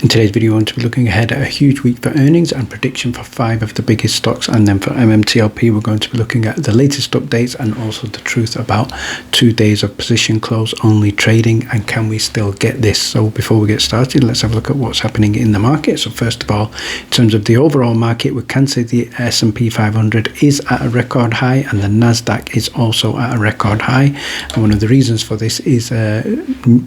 In today's video, we're going to be looking ahead at a huge week for earnings and prediction for 5 of the biggest stocks, and then for MMTLP, we're going to be looking at the latest updates and also the truth about 2 days of position close only trading, and can we still get this? So before we get started, let's have a look at what's happening in the market. So first of all, in terms of the overall market, we can say the S&P 500 is at a record high and the Nasdaq is also at a record high, and one of the reasons for this is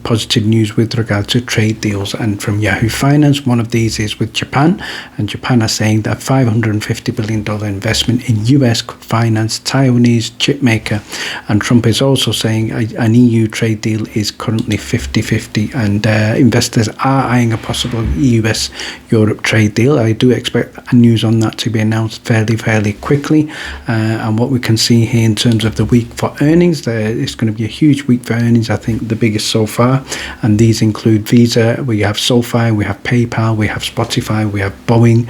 positive news with regard to trade deals. And from Yahoo Finance, one of these is with Japan, and Japan are saying that $550 billion investment in US could finance Taiwanese chip maker, and Trump is also saying an EU trade deal is currently 50-50, and investors are eyeing a possible US-Europe trade deal. I do expect news on that to be announced fairly quickly, and what we can see here in terms of the week for earnings, it's going to be a huge week for earnings, I think the biggest so far, and these include Visa, we have SOFI, we have PayPal, we have Spotify, we have Boeing,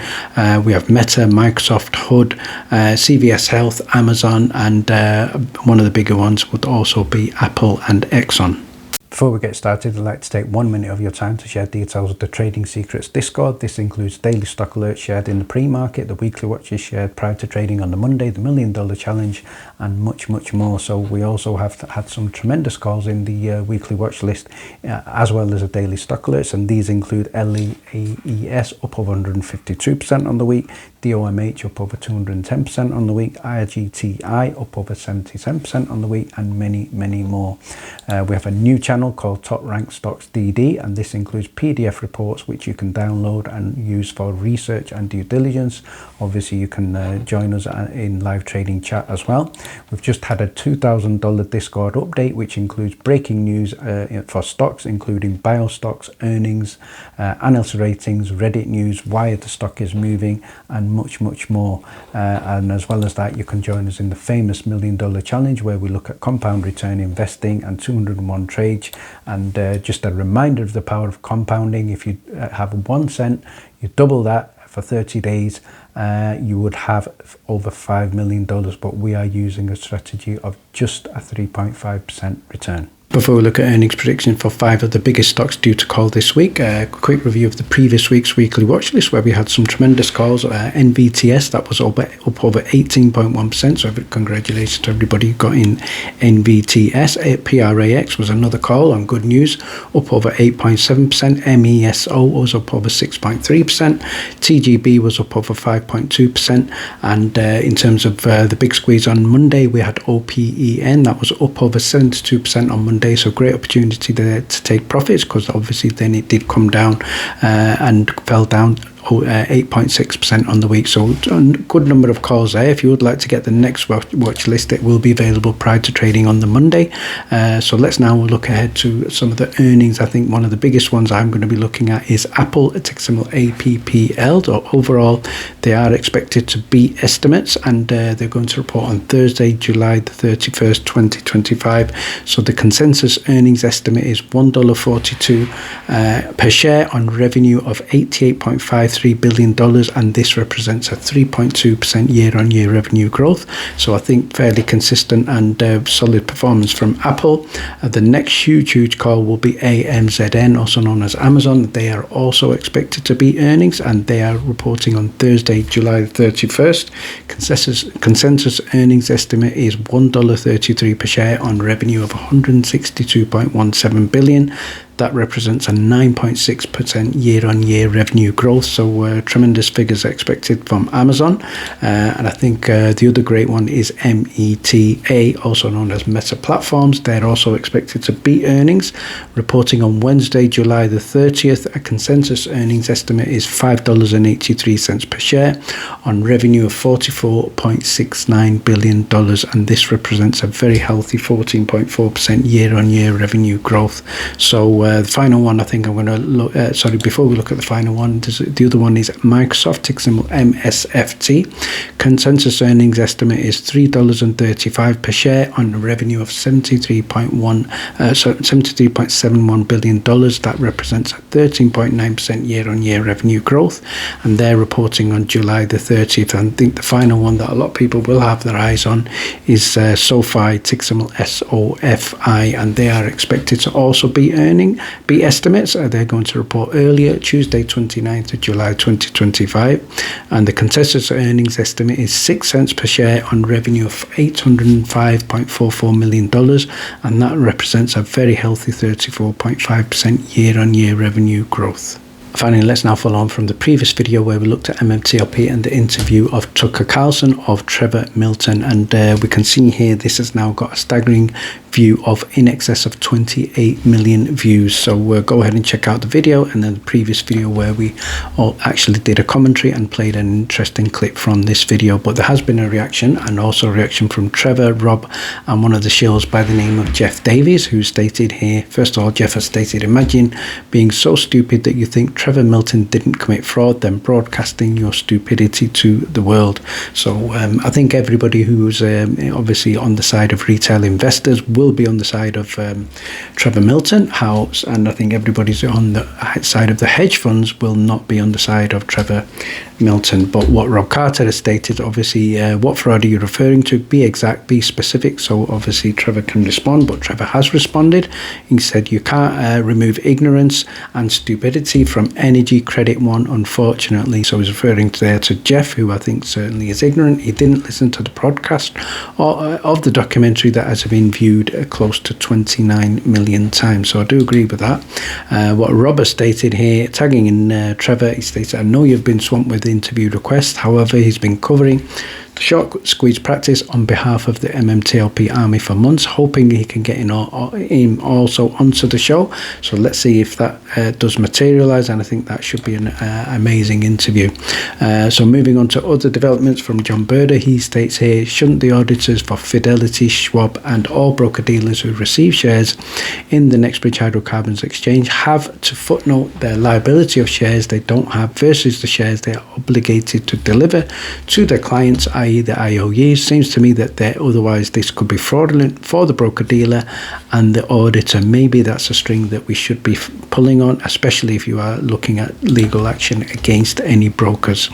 we have Meta, Microsoft, HUD, CVS Health, Amazon, and one of the bigger ones would also be Apple and Exxon. Before we get started, I'd like to take 1 minute of your time to share details of the Trading Secrets Discord. This includes daily stock alerts shared in the pre-market, the weekly watches shared prior to trading on the Monday, the $1 Million Challenge, and much more. So we also have had some tremendous calls in the weekly watch list, as well as the daily stock alerts, and these include LEAS up over 152% on the week, DOMH up over 210% on the week, IGTI up over 77% on the week, and many more. We have a new channel called Top Ranked Stocks DD, and this includes PDF reports which you can download and use for research and due diligence. Obviously you can join us in live trading chat as well. We've just had a $2,000 Discord update which includes breaking news for stocks, including bio stocks, earnings, analyst ratings, Reddit news, why the stock is moving, and much more. And as well as that, you can join us in the famous $1 Million Challenge, where we look at compound return investing and 201 trades. And just a reminder of the power of compounding: if you have 1 cent, you double that for 30 days, you would have over $5 million, but we are using a strategy of just a 3.5% return. Before we look at earnings prediction for 5 of the biggest stocks due to call this week, a quick review of the previous week's weekly watch list, where we had some tremendous calls. NVTS, that was up over 18.1%, so congratulations to everybody who got in NVTS. PRAX was another call on good news, up over 8.7%. MESO was up over 6.3%. TGB was up over 5.2%. And in terms of the big squeeze on Monday, we had OPEN, that was up over 72% on Monday. So great opportunity there to take profits, because obviously then it did come down and fell down 8.6% on the week. So a good number of calls there. If you would like to get the next watch list, it will be available prior to trading on the Monday. So let's now look ahead to some of the earnings. I think one of the biggest ones I'm going to be looking at is Apple, ticker symbol APPL. So overall, they are expected to beat estimates, and they're going to report on Thursday, July the 31st, 2025. So the consensus earnings estimate is $1.42 per share on revenue of $88.53 billion, and this represents a 3.2% year-on-year revenue growth. So I think fairly consistent and solid performance from Apple. The next huge call will be AMZN, also known as Amazon. They are also expected to be earnings, and they are reporting on Thursday, July 31st. Consensus earnings estimate is $1.33 per share on revenue of $162.17 billion. That represents a 9.6% year-on-year revenue growth. So tremendous figures expected from Amazon. And I think the other great one is META, also known as Meta Platforms. They're also expected to beat earnings, reporting on Wednesday, July the 30th. A consensus earnings estimate is $5.83 per share on revenue of $44.69 billion. And this represents a very healthy 14.4% year-on-year revenue growth. So the final one I think I'm going to look at, before we look at the final one, the other one is Microsoft, ticker symbol MSFT. Consensus earnings estimate is $3.35 per share on a revenue of $73.71 billion. That represents a 13.9% year-on-year revenue growth, and they're reporting on July the 30th. And I think the final one that a lot of people will have their eyes on is SOFI, ticker symbol SOFI, and they are expected to also be earning morning. Beat estimates, they're going to report earlier, Tuesday 29th of July 2025, and the consensus earnings estimate is 6 cents per share on revenue of $805.44 million, and that represents a very healthy 34.5% year-on-year revenue growth. Finally, let's now follow on from the previous video where we looked at MMTLP and the interview of Tucker Carlson of Trevor Milton, and we can see here this has now got a staggering view of in excess of 28 million views. So we'll go ahead and check out the video and then the previous video where we all actually did a commentary and played an interesting clip from this video. But there has been a reaction, and also a reaction from Trevor, Rob, and one of the shills by the name of Jeff Davies, who stated here, first of all, Jeff has stated, imagine being so stupid that you think Trevor Milton didn't commit fraud, then broadcasting your stupidity to the world. So I think everybody who's obviously on the side of retail investors will be on the side of Trevor Milton House, and I think everybody's on the side of the hedge funds will not be on the side of Trevor Milton. But what Rob Carter has stated, obviously, what fraud are you referring to? Be exact, be specific. So obviously Trevor can respond, but Trevor has responded. He said you can't remove ignorance and stupidity from Energy Credit One, unfortunately. So he's referring there to Jeff, who I think certainly is ignorant. He didn't listen to the podcast of the documentary that has been viewed close to 29 million times. So I do agree with that. What Robert stated here, tagging in Trevor, he states, I know you've been swamped with interview requests. However, he's been covering the short squeeze practice on behalf of the MMTLP army for months, hoping he can get him also onto the show. So let's see if that does materialize, and I think that should be an amazing interview. So moving on to other developments from John Berder, he states here, shouldn't the auditors for Fidelity, Schwab and all broker dealers who receive shares in the Nextbridge Hydrocarbons Exchange have to footnote their liability of shares they don't have versus the shares they are obligated to deliver to their clients, i.e. the IOUs? Seems to me that otherwise this could be fraudulent for the broker-dealer and the auditor. Maybe that's a string that we should be pulling on, especially if you are looking at legal action against any brokers.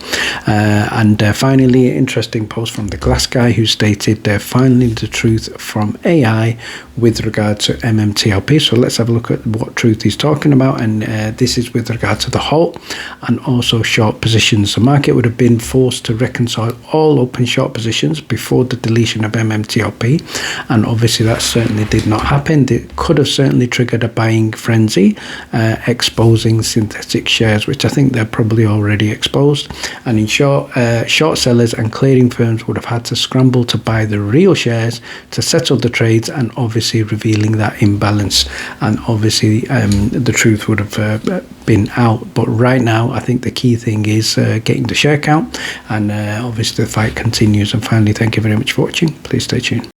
And finally, an interesting post from the Glass Guy, who stated they're finding the truth from AI with regard to MMTLP. So let's have a look at what truth he's talking about, and this is with regard to the halt and also short positions. The market would have been forced to reconcile all open short positions before the deletion of MMTLP, and obviously that certainly did not happen. It could have certainly triggered a buying frenzy, exposing synthetic shares, which I think they're probably already exposed. And in short, short sellers and clearing firms would have had to scramble to buy the real shares to settle the trades, and obviously revealing that imbalance, and obviously the truth would have been out. But right now I think the key thing is getting the share count, and obviously the fight continues. And finally, thank you very much for watching. Please stay tuned.